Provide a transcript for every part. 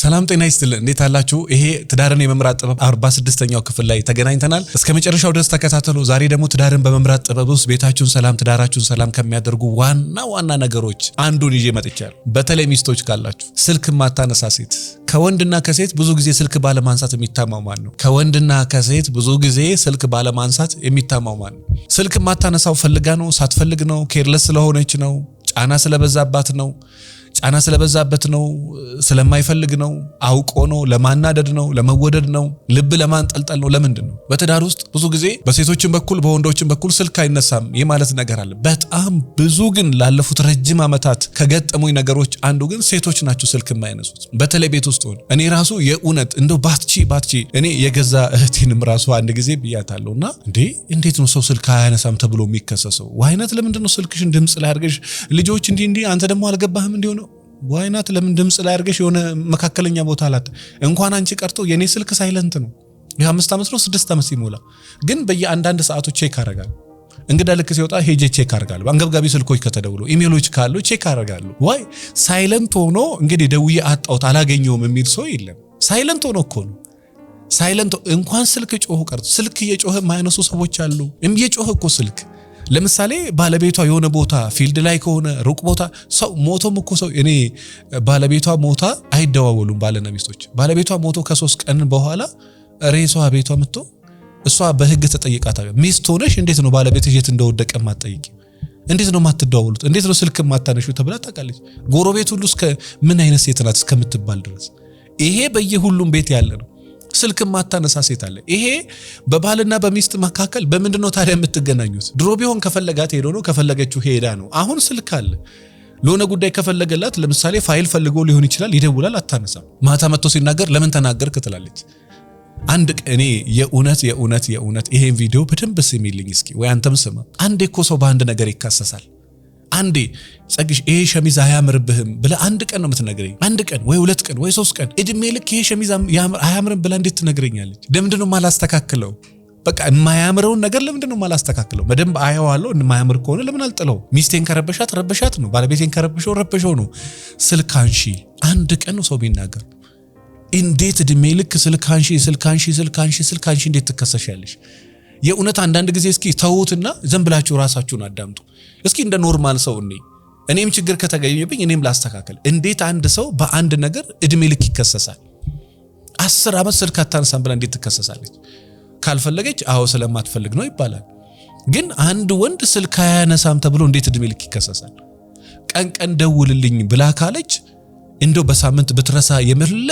ሰላም ጤና ይስጥልን እንዴት አላችሁ? ይሄ ትዳርን የመምራት ጥበብ 46ኛው ክፍል ላይ ተገናኝተናል። እስከ መጨረሻው ድረስ ተከታተሉ። ዛሬ ደግሞ ትዳርን በመምራት ጥበብ ውስጥ ቤታችሁን ሰላም ትዳራችሁን ሰላም ከሚያደርጉ ዋና ነገሮች አንዱን ይዤ መጥቻለሁ። በተለይ ሚስቶች ካላችሁ ስልክ ማታነሳ ሴት። ከወንድና ከሴት ብዙ ጊዜ ስልክ ባለማንሳት የሚታማው ማን ነው? ከወንድና ከሴት ብዙ ጊዜ ስልክ ባለማንሳት የሚታማው ማን ነው? ስልክ ማታነሳው ፈልጋ ነው? ሳትፈልግ ነው? ኬርለስ ስለሆነች ነው? ጫና ስለበዛባት ነው? ጫና ስለበዛበት ነው? ስለማይፈልግ ነው? አውቆ ነው? ለማናደድ ነው? ለመወደድ ነው? ልብ ለማንጠልጠል ነው? ለምንድን ነው? በትዳር ውስጥ ብዙ ጊዜ በሴቶችም በኩል በወንዶችም በኩል ስልክ አይነሳም የማለት ነገር አለ። በጣም ብዙ ግን ላለፉት ረጅም ዓመታት ከገጠሙኝ ነገሮች አንዱ ግን ሴቶች ናቸው ስልክ የማይነሱት። በተለይ ቤት ውስጥ ሆነ እኔ ራሱ የእውነት እንደው ባትቺ እኔ የገዛ እህቴንም ራሱ አንድ ጊዜ ብያታለሁና እንዴት ነው ሰው ስልክ አያነሳም ተብሎ የሚከሰሰው? ዋይናት ለምንድን ነው ስልክሽን ድምጽ ላይ አድርገሽ ልጆች እንዲህ አንተ ደግሞ አልገባህም እንዲሁ ነው ዋይናት ለምን ድምጽ ላይ አድርገሽ የሆነ መካከለኛ ቦታ አላት። እንኳን አንቺ ቀርቶ የኔ ስልክ ሳይለንት ነው። የ5 ዓመት ነው 6 ዓመት ሲሞላ ግን በየአንዳንድ ሰዓቶች ቼክ አደርጋለሁ። እንግዳ ልክ ሲወጣ ሄጄ ቼክ አደርጋለሁ። አንገብጋቢ ስልኮች ከተደውሎ ኢሜሎች ካሉ ቼክ አደርጋለሁ። ዋይ ሳይለንት ሆኖ እንግዲህ ደውዬ አጣሁት አላገኘውም የሚል ሰው የለም። ሳይለንት ሆኖ እኮ ነው። ሳይለንት እንኳን ስልክ ጮህ ቀርቶ ስልክ እየጮህ የማይነሱ ሰዎች አሉ። እየጮህ እኮ ስልክ ለምሳሌ ባለቤቷ የሆነ ቦታ ፊልድ ላይ ከሆነ ሩቅ ቦታ ሰው ሞቶም እኮ ሰው እኔ ባለቤቷ ሞታ አይደዋወሉም ባልና ሚስቶች። ባለቤቷ ሞቶ ከ3 ቀን በኋላ ሬሷ ቤቷ መጥቶ እሷ በህግ ተጠይቃታለች። ሚስት ሆነሽ እንዴት ነው ባለቤትሽ የት እንደወደቀ ማትጠይቂ? እንዴት ነው ማትደዋወሉት? እንዴት ነው ስልክ ማታነሹ ተብላ ታውቃለች። ጎረቤት ሁሉ እስከ ምን አይነት ሴት ናት እስከምትባል ድረስ ይሄ በየሁሉም ቤት ያለ ነው። ስልክ ማታነሳ ሴት አለ። ይሄ በባልና በሚስት መካከል በምንድነው ታዲያ የምትገናኙት? ድሮ ቢሆን ከፈለጋት ሄዶ ነው ከፈለገችው ሄዳ ነው። አሁን ስልክ አለ። ለሆነ ጉዳይ ከፈለገላት ለምሳሌ ፋይል ፈልጎ ሊሆን ይችላል፣ ይደውላል፣ አታነሳም። ማታ መጥቶ ሲናገር ለምን ተናገርክ ትላለች። አንድ እኔ የእውነት ይሄን ቪዲዮ በደንብ ስሚልኝ እስኪ ወይ አንተም ስማ። አንዴ እኮ ሰው በአንድ ነገር ይካሰሳል። አንዴ ጸግሽ ይሄ ሸሚዝ አያምርብህም ብለ አንድ ቀን ነው የምትነግረኝ። አንድ ቀን ወይ 2 ቀን ወይ 3 ቀን እድሜ ልክ ይሄ ሸሚዝ አያምርም ብለ እንዴት ትነግረኛለች? ለምንድን ነው ማላስተካክለው? በቃ የማያምረውን ነገር ለምንድን ነው ማላስተካክለው? በደንብ አየዋለሁ። የማያምር ከሆነ ለምን አልጥለው? ሚስቴን ከረበሻት ነው። ባለቤቴን ረበሸው ነው። ስልክ አንሺ አንድ ቀን ነው ሰው ቢናገር። እንዴት እድሜ ልክ ስልክ አንሺ እንዴት ትከሰሻለሽ? የእውነት አንዳንድ ጊዜ እስኪ ተውትና ዘን ብላችሁ ራሳችሁን አዳምጡ። እስኪ እንደ ኖርማል ሰው እኔም ችግር ከተገኘብኝ እኔም ላስተካከል። እንዴት አንድ ሰው በአንድ ነገር እድሜ ልክ ይከሰሳል? 10 ዓመት ስልክ አታነሳም ብላ እንዴት ትከሰሳለች? ካልፈለገች አዎ ስለማትፈልግ ነው ይባላል። ግን አንድ ወንድ ስልክ አያነሳም ተብሎ እንዴት እድሜ ልክ ይከሰሳል? ቀን ደውልልኝ ብላ ካለች እንደው በሳምንት ብትረሳ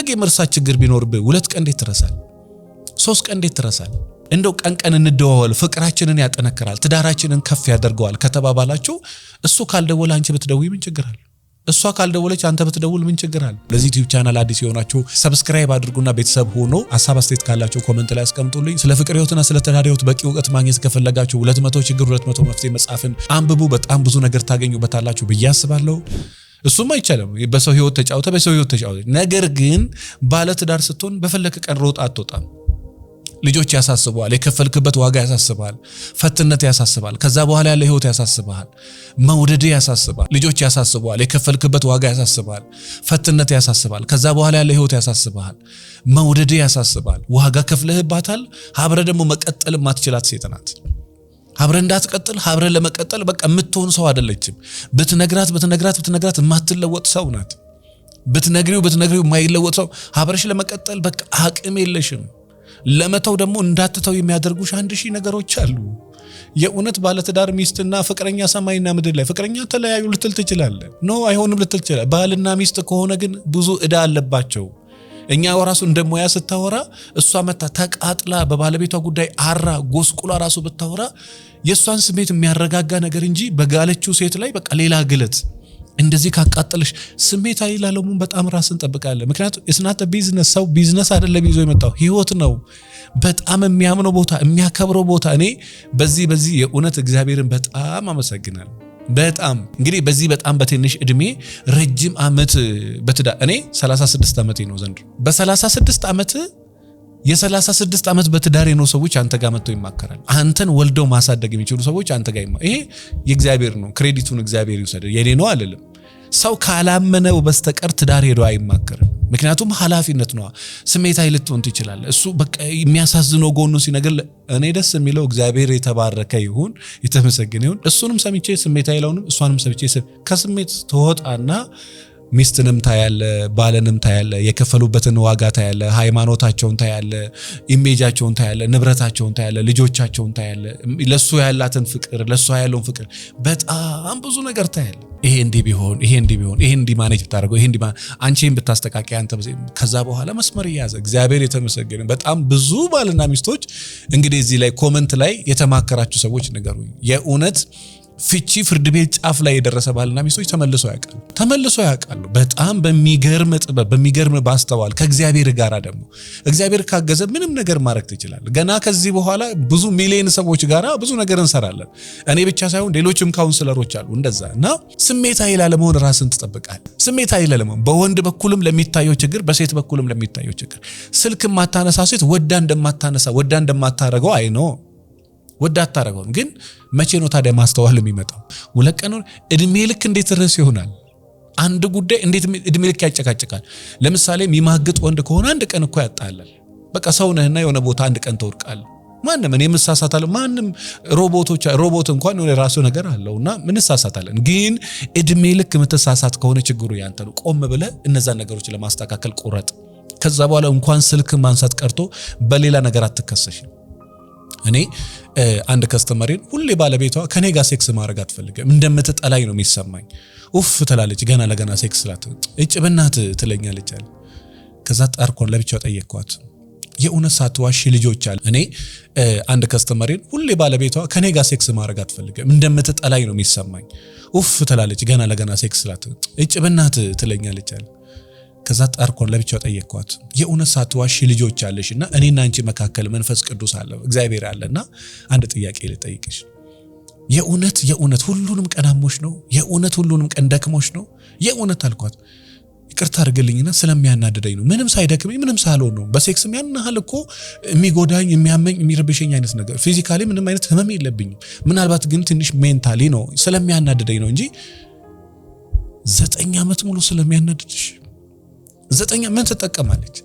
የመርሳት ችግር ቢኖርብህ 2 ቀን እንዴት ትረሳል? 3 ቀን እንዴት ትረሳል? እንደው ቀን እንደዋወል ፍቅራችንን ያጠነክራል፣ ትዳራችንን ከፍ ያደርገዋል ከተባባላችሁ እሱ ካልደወለ አንቺ ብትደውይ ምን ችግር አለ? እሷ ካልደወለች አንተ ብትደውል ምን ችግር አለ? ለዚህ ዩቲዩብ ቻናል አዲስ የሆናችሁ ሰብስክራይብ አድርጉና ቤተሰብ ሆኖ ሐሳብ አስተያየት ካላችሁ ኮሜንት ላይ አስቀምጡልኝ። ስለ ፍቅር ህይወትና ስለ ትዳር ህይወት በቂ ዕውቀት ማግኘት ከፈለጋችሁ 200 ችግር 200 መፍትሄ መጽሐፍን አንብቡ። በጣም ብዙ ነገር ታገኙበታላችሁ ብዬ አስባለሁ። እሱም አይቻልም በሰው ህይወት ተጫውተ ነገር ግን ባለ ትዳር ስትሆን በፈለከ ቀን ሮጥ አትወጣም። ልጆች ያሳስባል፣ የከፈልክበት ዋጋ ያሳስባል፣ ፈትነት ያሳስባል፣ ከዛ በኋላ ያለ ህይወት ያሳስባል፣ መውደድ ያሳስባል። ልጆች ያሳስባል፣ የከፈልክበት ዋጋ ያሳስባል፣ ፈትነት ያሳስባል፣ ከዛ በኋላ ያለ ህይወት ያሳስባል፣ መውደድ ያሳስባል። ዋጋ ከፍለህባታል። ሀብረ ደግሞ መቀጠል ማትችላት ሴት ናት። ሀብረ እንዳትቀጥል ሀብረ ለመቀጠል በቃ የምትሆን ሰው አይደለችም። ብትነግራት የማትለወጥ ሰው ናት። ብትነግሪው የማይለወጥ ሰው ሀብረሽ ለመቀጠል በቃ አቅም የለሽም። ለመተው ደግሞ እንዳትተው የሚያደርጉሽ 1000 ነገሮች አሉ። የእውነት ባለትዳር ሚስትና ፍቅረኛ ሰማይና ምድር ላይ ፍቅረኛ ተለያዩ ልትል ትችላለህ። አይሆንም ልትል ትችላለህ። ባልና ሚስት ከሆነ ግን ብዙ ዕዳ አለባቸው። እኛ ራሱ እንደሞያ ስታወራ እሷ መታ ተቃጥላ በባለቤቷ ጉዳይ አራ ጎስቁላ ራሱ ብታወራ የሷን ስሜት የሚያረጋጋ ነገር እንጂ በጋለችው ሴት ላይ በቃ ሌላ ግለት እንደዚህ ካቃጠለሽ ስሜት አይላለሙን በጣም ራስን ጠብቃለህ። ምክንያቱም እስናተ ቢዝነስ ሰው ቢዝነስ አይደለም ይዞ የመጣው ህይወት ነው። በጣም የሚያምነው ቦታ የሚያከብረው ቦታ። እኔ በዚህ የእውነት እግዚአብሔርን በጣም አመሰግናለሁ። በጣም እንግዲህ በዚህ በጣም በትንሽ እድሜ ረጅም ዓመት በትዳር እኔ 36 ዓመቴ ነው ዘንድሮ። በ36 ዓመት የ36 ዓመት በትዳር ነው ሰዎች አንተ ጋር መጥተው ይማከራል። አንተን ወልደው ማሳደግ የሚችሉ ሰዎች አንተ ጋር ይሄ የእግዚአብሔር ነው። ክሬዲቱን እግዚአብሔር ይወስድ። የኔ ነው አይደለም። ሰው ካላመነው በስተቀር ትዳር ሄዶ አይማከርም። ምክንያቱም ኃላፊነት ነው። ስሜታዊ ልትሆን ትችላለህ። እሱ በቃ የሚያሳዝነው ጎኑ ሲነገር እኔ ደስ የሚለው እግዚአብሔር የተባረከ ይሁን የተመሰገነ ይሁን። እሱንም ሰምቼ ስሜታዊ ለውንም እሷንም ሰምቼ ከስሜት ተወጣና ሚስትንም ታያለ፣ ባለንም ታያለ፣ የከፈሉበትን ዋጋ ታያለ፣ ሃይማኖታቸውን ታያለ፣ ኢሜጃቸውን ታያለ፣ ንብረታቸውን ታያለ፣ ልጆቻቸውን ታያለ፣ ለሱ ያላትን ፍቅር፣ ለሱ ያለውን ፍቅር በጣም ብዙ ነገር ታያለ። ይሄ እንዲህ ቢሆን ይሄ እንዲህ ማኔጅ ብታደርገው ይሄ እንዲህ አንቺን ብታስተካከይ አንተ ከዛ በኋላ መስመር ይያዘ። እግዚአብሔር የተመሰገነ። በጣም ብዙ ባልና ሚስቶች እንግዲህ እዚህ ላይ ኮሜንት ላይ የተማከራችሁ ሰዎች ንገሩኝ። የእውነት ፍቺ ፍርድ ቤት ጫፍ ላይ የደረሰ ባልና ሚስቶች ተመልሶ ያውቃሉ። በጣም በሚገርም ጥበብ በሚገርም ባስተዋል ከእግዚአብሔር ጋር ደግሞ እግዚአብሔር ካገዘ ምንም ነገር ማድረግ ትችላለህ። ገና ከዚህ በኋላ ብዙ ሚሊዮን ሰዎች ጋራ ብዙ ነገር እንሰራለን። እኔ ብቻ ሳይሆን ሌሎችም ካውንስለሮች አሉ እንደዛ። እና ስሜታዊ ላለመሆን ራስን ትጠብቃለህ። ስሜታዊ ላለመሆን በወንድ በኩልም ለሚታየው ችግር፣ በሴት በኩልም ለሚታየው ችግር ስልክ ማታነሳ ሴት ወዳ እንደማታረገው አይ ነው ወዳ አታረገውም። ግን መቼ ነው ታዲያ ማስተዋል የሚመጣው? ሁለት ቀን እድሜ ልክ እንዴት ርዕስ ይሆናል? አንድ ጉዳይ እንዴት እድሜ ልክ ያጨቃጭቃል? ለምሳሌ የሚማግጥ ወንድ ከሆነ አንድ ቀን እኮ ያጣላል። በቃ ሰው ነህና የሆነ ቦታ አንድ ቀን ተወርቃለህ። ማንም እኔ ምሳሳታለሁ። ማንም ሮቦት እንኳን የሆነ ራሱ ነገር አለውና ምን ሳሳታለን። ግን እድሜ ልክ የምትሳሳት ከሆነ ችግሩ ያንተ ነው። ቆም ብለህ እነዛን ነገሮች ለማስተካከል ቁረጥ። ከዛ በኋላ እንኳን ስልክ ማንሳት ቀርቶ በሌላ ነገር አትከሰሽም። እኔ አንድ ከስተመሬን ሁሌ ባለቤቷ ከኔ ጋር ሴክስ ማድረግ አትፈልግም፣ እንደምትጠላኝ ነው የሚሰማኝ። ኡፍ ትላለች ገና ለገና ሴክስ ስላት እጭ በእናት ትለኛለች አለ። ከዛ ጣርኮን ለብቻው ጠየቅኳት። የእውነት ሳትዋሽ ልጆች አለ። እኔ አንድ ከስተመሬን ሁሌ ባለቤቷ ከኔ ጋር ሴክስ ማድረግ አትፈልግም፣ እንደምትጠላኝ ነው የሚሰማኝ። ኡፍ ትላለች ገና ለገና ሴክስ ስላት እጭ በእናት ትለኛለች አለ። ከዛ ጣርኮን ለብቻው ጠየቅኳት። የእውነት ሳትዋሽ ልጆች አለሽና እኔና አንቺ መካከል መንፈስ ቅዱስ አለ እግዚአብሔር አለና አንድ ጥያቄ ልጠይቅሽ። የእውነት ሁሉንም ቀን አሞሽ ነው? የእውነት ሁሉንም ቀን ደክሞሽ ነው? የእውነት አልኳት። ይቅርታ አድርግልኝና ስለሚያናድደኝ ነው። ምንም ሳይደክመኝ ምንም ሳልሆን ነው። በሴክስም ያን ያህል እኮ የሚጎዳኝ የሚያመኝ የሚረብሸኝ አይነት ነገር ፊዚካሊ ምንም አይነት ህመም የለብኝም። ምናልባት ግን ትንሽ ሜንታሊ ነው ስለሚያናድደኝ ነው እንጂ 9 ዓመት ሙሉ ስለሚያናድድሽ 9 ምን ትጠቀማለች?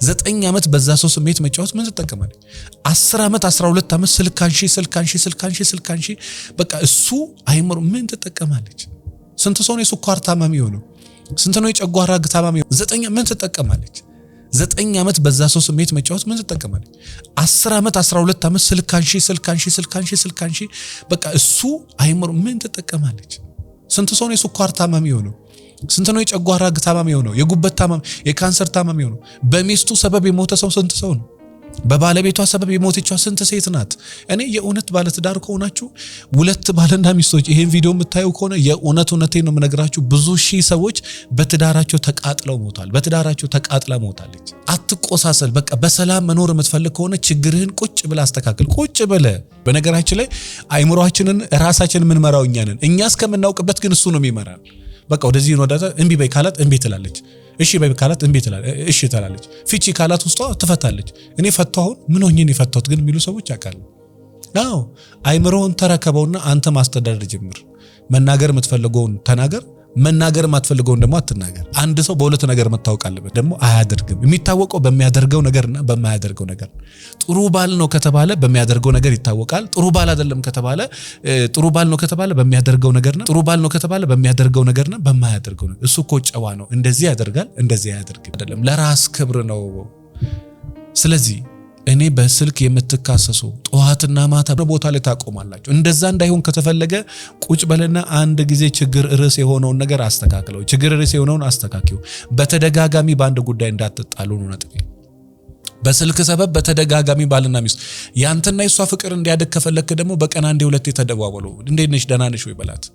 9 ዓመት በዛ ሰው ስሜት መጫወት ምን ትጠቀማለች? 10 ዓመት 12 ዓመት ስልካንሺ በቃ እሱ አይምሮ ምን ትጠቀማለች? ስንት ሰው ነው የስኳር ታማሚ ሆነው? ስንት ነው የጨጓራ ታማሚ ሆነው? 9 ምን ትጠቀማለች? 9 ዓመት በዛ ሰው ስሜት መጫወት ምን ትጠቀማለች? 10 ዓመት 12 ዓመት ስልካንሺ በቃ እሱ አይምሮ ምን ትጠቀማለች? ስንት ሰው ነው የስኳር ታማሚ ሆነው? ስንት ነው የጨጓራ ታማሚ ሆነው? የጉበት ታማሚ፣ የካንሰር ታማሚ ሆነው? በሚስቱ ሰበብ የሞተ ሰው ስንት ሰው ነው? በባለቤቷ ሰበብ የሞተችው ስንት ሴት ናት? እኔ የእውነት ባለትዳር ከሆናችሁ ሁለት ባልና ሚስቶች ይሄን ቪዲዮ የምታዩ ከሆነ የእውነቴን ነው የምነግራችሁ፣ ብዙ ሺህ ሰዎች በትዳራቸው ተቃጥለው ሞታል። በትዳራቸው ተቃጥላ ሞታለች። አትቆሳሰል። በቃ በሰላም መኖር የምትፈልግ ከሆነ ችግርህን ቁጭ ብለህ አስተካክል። ቁጭ ብለህ በነገራችን ላይ አይምሮአችንን ራሳችንን የምንመራው እኛ ነን። እኛ እስከምናውቅበት ግን እሱ ነው የሚመራን። በቃ ወደዚህ ነው ወዳታ እምቢ በይ ካላት እምቢ ትላለች። እሺ በይ ካላት እምቢ ትላለች። እሺ ትላለች። ፍቺ ካላት ውስጧ ትፈታለች። እኔ ፈታሁን ምን ሆኜ ነው የፈታሁት ግን የሚሉ ሰዎች አውቃለሁ። አዎ አይምሮውን ተረከበውና አንተ ማስተዳደር ጀምር። መናገር የምትፈልገውን ተናገር፣ መናገር የማትፈልገውን ደግሞ አትናገር። አንድ ሰው በሁለት ነገር መታወቅ አለበት። ደግሞ አያደርግም። የሚታወቀው በሚያደርገው ነገርና በማያደርገው ነገር። ጥሩ ባል ነው ከተባለ በሚያደርገው ነገር ይታወቃል። ጥሩ ባል አይደለም ከተባለ ጥሩ ባል ነው ከተባለ በሚያደርገው ነገርና ጥሩ ባል ነው ከተባለ በሚያደርገው ነገርና በማያደርገው ነገር። እሱ እኮ ጨዋ ነው። እንደዚህ ያደርጋል፣ እንደዚህ አያደርግም። አይደለም ለራስ ክብር ነው። ስለዚህ እኔ በስልክ የምትካሰሱ ጠዋትና ማታ ቦታ ላይ ታቆማላችሁ። እንደዛ እንዳይሆን ከተፈለገ ቁጭ በለና አንድ ጊዜ ችግር ርዕስ የሆነውን ነገር አስተካክለው። ችግር ርዕስ የሆነውን አስተካክሉ። በተደጋጋሚ በአንድ ጉዳይ እንዳትጣሉ ነው ነጥቤ። በስልክ ሰበብ በተደጋጋሚ ባልና ሚስት ያንተና የሷ ፍቅር እንዲያድግ ከፈለክ ደግሞ በቀን አንዴ ሁለቴ ተደዋወሉ። እንዴት ነሽ ደህና ነሽ ወይ በላት።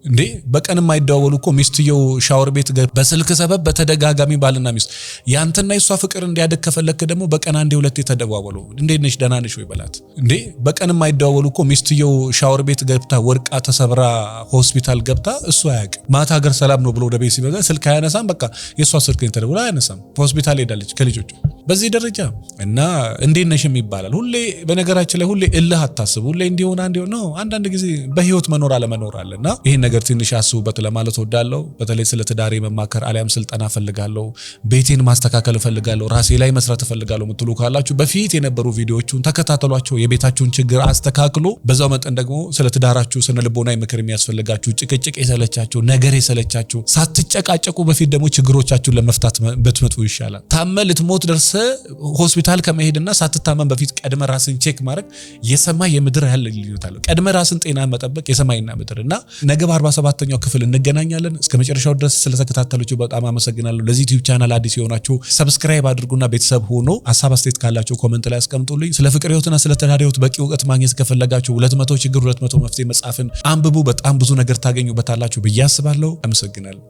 እንዴ በቀን የማይደዋወሉ እኮ ሚስትየው ሻወር ቤት በስልክ ሰበብ በተደጋጋሚ ባልና ሚስት ያንተና የሷ ፍቅር እንዲያድግ ከፈለክ ደግሞ በቀን አንዴ ሁለቴ ተደዋወሉ። እንዴት ነሽ ደህና ነሽ ወይ በላት። እንዴ በቀን የማይደዋወሉ እኮ ሚስትየው ሻወር ቤት ገብታ ወርቃ ተሰብራ ሆስፒታል ገብታ እሱ አያውቅ ማታ ሀገር ሰላም ነው ብሎ ወደ ቤት ሲመጣ ስልክ አያነሳም። በቃ የሷ ስልክ ተደውላ አያነሳም። ሆስፒታል ሄዳለች ከልጆቹ በዚህ ደረጃ እና እንዴት ነሽም ይባላል። ሁሌ በነገራችን ላይ ሁሌ እልህ አታስቡ። ሁሌ እንዲሆን ነው። አንዳንድ ጊዜ በህይወት መኖር አለመኖር አለና ይሄን ነገር ትንሽ አስቡበት ለማለት ወዳለው። በተለይ ስለ ትዳሬ መማከር አሊያም ስልጠና ፈልጋለሁ፣ ቤቴን ማስተካከል ፈልጋለሁ፣ ራሴ ላይ መስራት ፈልጋለሁ ምትሉ ካላችሁ በፊት የነበሩ ቪዲዮዎቹን ተከታተሏቸው። የቤታችሁን ችግር አስተካክሉ። በዛው መጠን ደግሞ ስለ ትዳራችሁ ስነ ልቦናዊ ምክር የሚያስፈልጋችሁ፣ ጭቅጭቅ የሰለቻችሁ፣ ነገር የሰለቻችሁ፣ ሳትጨቃጨቁ በፊት ደግሞ ችግሮቻችሁን ለመፍታት ብትመጡ ይሻላል። ታመ ልትሞት ደርሰ ሆስፒታል ከመሄድና ሳትታመም በፊት ቀድመ ራስን ቼክ ማድረግ የሰማይ የምድር ያህል ልዩነት አለው። ቀድመ ራስን ጤና መጠበቅ የሰማይና ምድር እና ነገ በ47ኛው ክፍል እንገናኛለን። እስከ መጨረሻው ድረስ ስለተከታተላችሁ በጣም አመሰግናለሁ። ለዚህ ዩቲዩብ ቻናል አዲስ የሆናችሁ ሰብስክራይብ አድርጉና ቤተሰብ ሆኖ ሐሳብ አስተያየት ካላችሁ ኮሜንት ላይ አስቀምጡልኝ። ስለ ፍቅር ህይወትና ስለ ትዳር ህይወት በቂ እውቀት ማግኘት ከፈለጋችሁ 200 ችግር 200 መፍትሄ መጽሐፍን አንብቡ። በጣም ብዙ ነገር ታገኙበታላችሁ ብዬ አስባለሁ። አመሰግናለሁ።